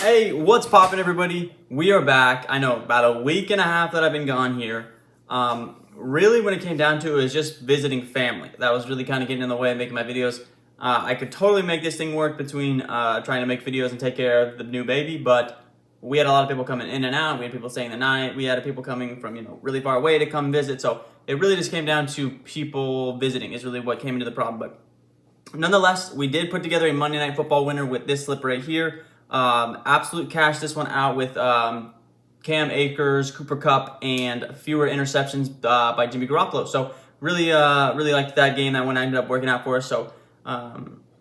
Hey, what's poppin', everybody? We are back. I know, about a week and a half that I've been gone here. Really, when it came down to it, was just visiting family. That was really kind of getting in the way of making my videos. I could totally make this thing work between trying to make videos and take care of the new baby, but we had a lot of people coming in and out. We had people staying the night. We had people coming from, really far away to come visit. So it really just came down to people visiting is really what came into the problem. But nonetheless, we did put together a Monday Night Football winner with this slip right here. Absolute cash this one out with Cam Akers, Cooper Kupp, and fewer interceptions by Jimmy Garoppolo. So really liked that game. That one ended up working out for us. So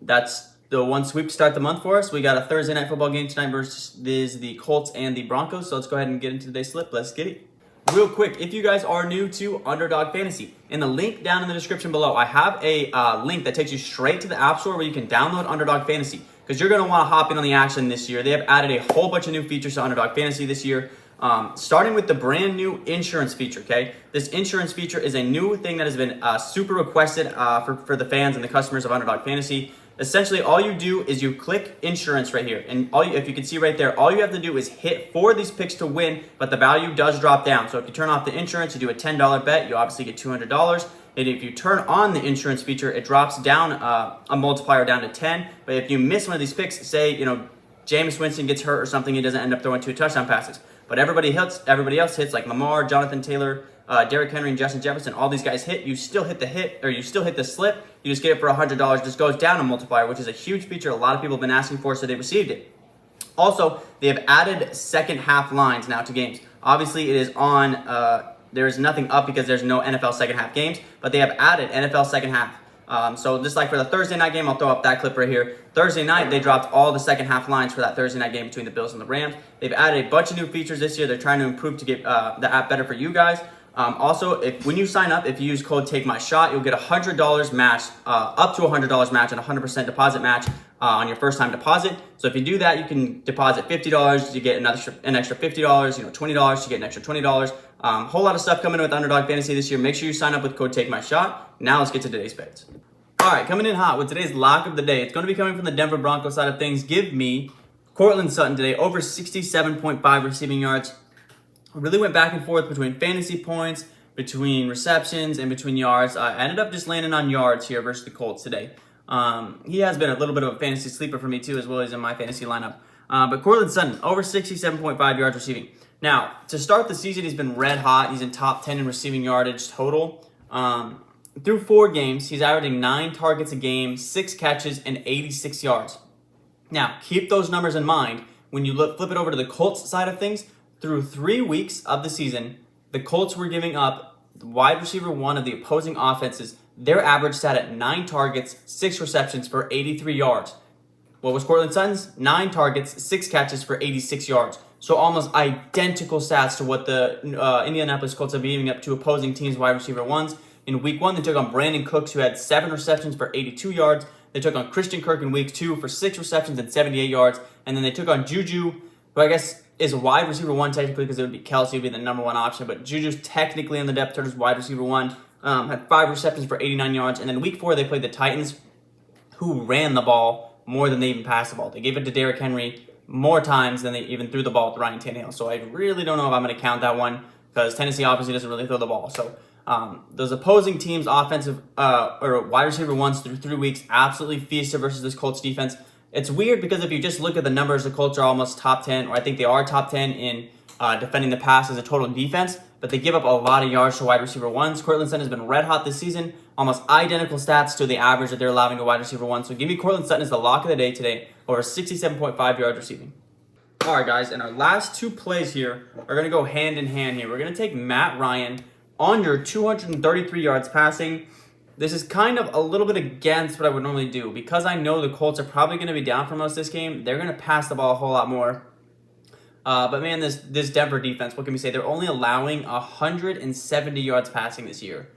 that's the one sweep to start the month for us. We got a Thursday Night Football game tonight versus the Colts and the Broncos. So let's go ahead and get into today's slip. Let's get it. Real quick, if you guys are new to Underdog Fantasy, in the link down in the description below, I have a link that takes you straight to the App Store where you can download Underdog Fantasy, because you're going to want to hop in on the action this year. They have added a whole bunch of new features to Underdog Fantasy this year, starting with the brand new insurance feature, okay? This insurance feature is a new thing that has been super requested for the fans and the customers of Underdog Fantasy. Essentially, all you do is you click insurance right here. And if you can see right there, all you have to do is hit 4 of these picks to win, but the value does drop down. So if you turn off the insurance, you do a $10 bet, you obviously get $200. And if you turn on the insurance feature, it drops down a multiplier down to 10. But if you miss one of these picks, say, Jameis Winston gets hurt or something, he doesn't end up throwing 2 touchdown passes. But everybody else hits, like Lamar, Jonathan Taylor, Derrick Henry, and Justin Jefferson. All these guys hit. You still hit the slip. You just get it for $100. It just goes down a multiplier, which is a huge feature a lot of people have been asking for, so they received it. Also, they have added second half lines now to games. Obviously, it is on. There is nothing up because there's no NFL second half games, but they have added NFL second half. So just like for the Thursday night game, I'll throw up that clip right here. Thursday night, they dropped all the second half lines for that Thursday night game between the Bills and the Rams. They've added a bunch of new features this year. They're trying to improve to get the app better for you guys. Also, when you sign up, if you use code TAKEMYSHOT, you'll get $100 match, up to $100 match and 100% deposit match on your first time deposit. So if you do that, you can deposit $50 to get an extra $50, $20 to get an extra $20. Whole lot of stuff coming with Underdog Fantasy this year. Make sure you sign up with code TAKEMYSHOT. Now let's get to today's bets. All right, coming in hot with today's lock of the day. It's going to be coming from the Denver Broncos side of things. Give me Courtland Sutton today, over 67.5 receiving yards. Really went back and forth between fantasy points, between receptions, and between yards. I ended up just landing on yards here versus the Colts today. He has been a little bit of a fantasy sleeper for me too, as well as in my fantasy lineup. But Courtland Sutton, over 67.5 yards receiving. Now, to start the season, he's been red hot. He's in top 10 in receiving yardage total. Through 4 games, he's averaging 9 targets a game, 6 catches, and 86 yards. Now, keep those numbers in mind when you flip it over to the Colts side of things. Through 3 weeks of the season, the Colts were giving up the wide receiver 1 of the opposing offenses. Their average sat at 9 targets, 6 receptions for 83 yards. What was Courtland Sutton's? 9 targets, 6 catches for 86 yards. So almost identical stats to what the Indianapolis Colts have been giving up to opposing teams' wide receiver 1s. In week 1, they took on Brandon Cooks, who had 7 receptions for 82 yards. They took on Christian Kirk in week 2 for 6 receptions and 78 yards. And then they took on Juju, who I guess is a wide receiver 1 technically, because it would be Kelsey would be the number 1 option. But Juju's technically on the depth chart as wide receiver 1. Had 5 receptions for 89 yards. And then week 4, they played the Titans, who ran the ball more than they even passed the ball. They gave it to Derrick Henry more times than they even threw the ball to Ryan Tannehill. So I really don't know if I'm going to count that one, because Tennessee obviously doesn't really throw the ball. So those opposing teams' offensive or wide receiver 1s through 3 weeks absolutely feasted versus this Colts defense. It's weird because if you just look at the numbers, the Colts are almost top 10, or I think they are top 10 in defending the pass as a total defense, but they give up a lot of yards to wide receiver 1s. Courtland Sutton has been red hot this season, almost identical stats to the average that they're allowing to wide receiver 1. So give me Courtland Sutton as the lock of the day today, over 67.5 yards receiving. All right, guys, and our last 2 plays here are going to go hand in hand here. We're going to take Matt Ryan under 233 yards passing. This is kind of a little bit against what I would normally do, because I know the Colts are probably going to be down for most of this game. They're going to pass the ball a whole lot more. But man, this Denver defense, what can we say? They're only allowing 170 yards passing this year.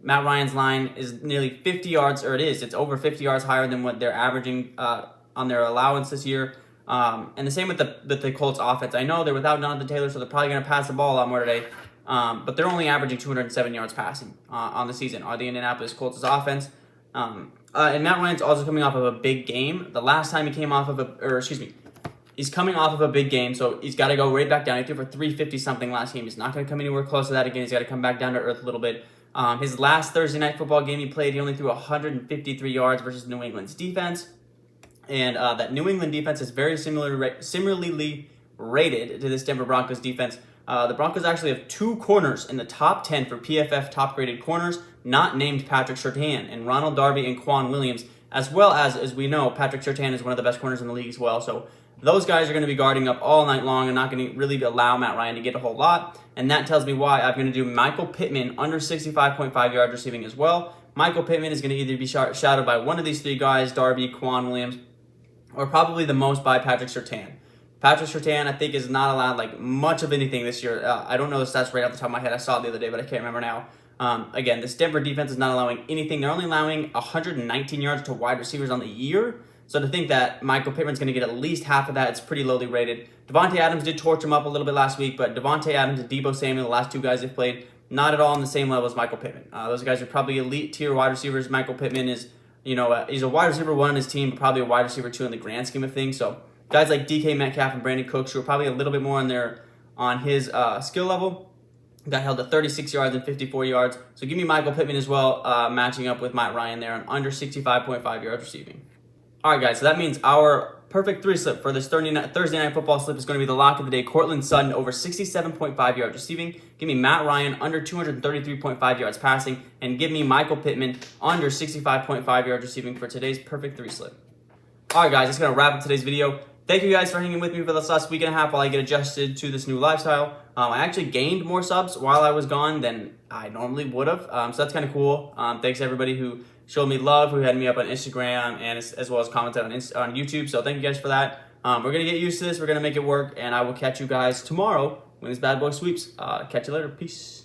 Matt Ryan's line is nearly 50 yards, or it's over 50 yards higher than what they're averaging on their allowance this year. And the same with the Colts offense. I know they're without Jonathan Taylor, so they're probably going to pass the ball a lot more today. But they're only averaging 207 yards passing on the season, are the Indianapolis Colts' offense. And Matt Ryan's also coming off of a big game. The last time he came off of He's coming off of a big game, so he's got to go right back down. He threw for 350 something last game. He's not going to come anywhere close to that again. He's got to come back down to earth a little bit. His last Thursday night football game he played, he only threw 153 yards versus New England's defense. And that New England defense is very similarly rated to this Denver Broncos defense. The Broncos actually have 2 corners in the top 10 for PFF top-graded corners, not named Patrick Surtain, and Ronald Darby and Quan Williams, as well as we know, Patrick Surtain is one of the best corners in the league as well. So those guys are going to be guarding up all night long and not going to really allow Matt Ryan to get a whole lot. And that tells me why I'm going to do Michael Pittman under 65.5 yards receiving as well. Michael Pittman is going to either be shadowed by one of these 3 guys, Darby, Quan Williams, or probably the most by Patrick Surtain. Patrick Surtain, I think, is not allowed like much of anything this year. I don't know the stats right off the top of my head. I saw it the other day, but I can't remember now. Again, this Denver defense is not allowing anything. They're only allowing 119 yards to wide receivers on the year. So to think that Michael Pittman's going to get at least half of that, it's pretty lowly rated. Devontae Adams did torch him up a little bit last week, but Devontae Adams and Deebo Samuel, the last 2 guys they've played, not at all on the same level as Michael Pittman. Those guys are probably elite tier wide receivers. Michael Pittman is, he's a wide receiver 1 on his team, but probably a wide receiver 2 in the grand scheme of things. So guys like DK Metcalf and Brandon Cooks, who are probably a little bit more on his skill level, got held to 36 yards and 54 yards. So give me Michael Pittman as well, matching up with Matt Ryan there on under 65.5 yards receiving. All right, guys, so that means our perfect 3 slip for this Thursday night football slip is going to be the lock of the day. Courtland Sutton over 67.5 yards receiving. Give me Matt Ryan under 233.5 yards passing. And give me Michael Pittman under 65.5 yards receiving for today's perfect 3 slip. All right, guys, that's going to wrap up today's video. Thank you guys for hanging with me for this last week and a half while I get adjusted to this new lifestyle. I actually gained more subs while I was gone than I normally would have, so that's kind of cool. Thanks to everybody who showed me love, who had me up on Instagram, and as well as commented on YouTube, so thank you guys for that. We're going to get used to this, we're going to make it work, and I will catch you guys tomorrow when this bad boy sweeps. Catch you later, peace.